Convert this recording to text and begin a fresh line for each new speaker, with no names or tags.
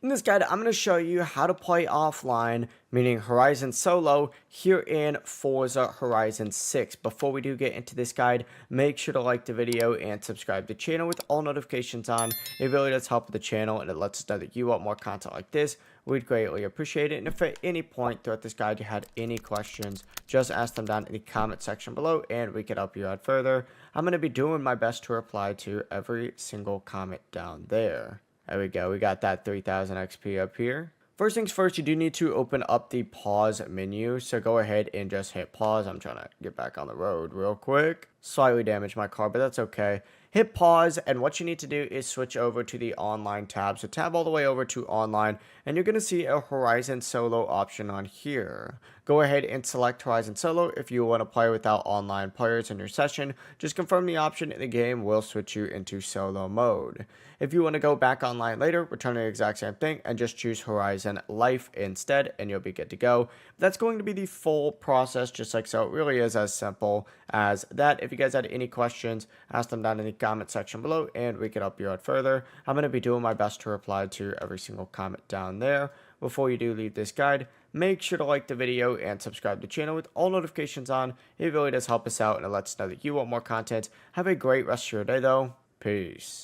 In this guide, I'm going to show you how to play offline, meaning Horizon Solo, here in Forza Horizon 6. Before we do get into this guide, make sure to like the video and subscribe to the channel with all notifications on. It really does help the channel and it lets us know that you want more content like this. We'd greatly appreciate it. And if at any point throughout this guide you had any questions, just ask them down in the comment section below and we can help you out further. I'm going to be doing my best to reply to every single comment down there. There we go. We got that 3000 XP up here. First things first, you do need to open up the pause menu. So go ahead and just hit pause. I'm trying to get back on the road real quick. Slightly damaged my car, but that's okay. Hit pause, and what you need to do is switch over to the online tab. So tab all the way over to online, and you're going to see a Horizon Solo option on here. Go ahead and select Horizon Solo if you want to play without online players in your session. Just confirm the option and the game will switch you into solo mode. If you want to go back online later, return the exact same thing and just choose Horizon Life instead and you'll be good to go. That's going to be the full process just like so. It really is as simple as that. If you guys had any questions, ask them down in the comment section below and we can help you out further. I'm going to be doing my best to reply to every single comment down there. Before you do leave this guide, make sure to like the video and subscribe to the channel with all notifications on. It really does help us out and it lets us know that you want more content. Have a great rest of your day though. Peace.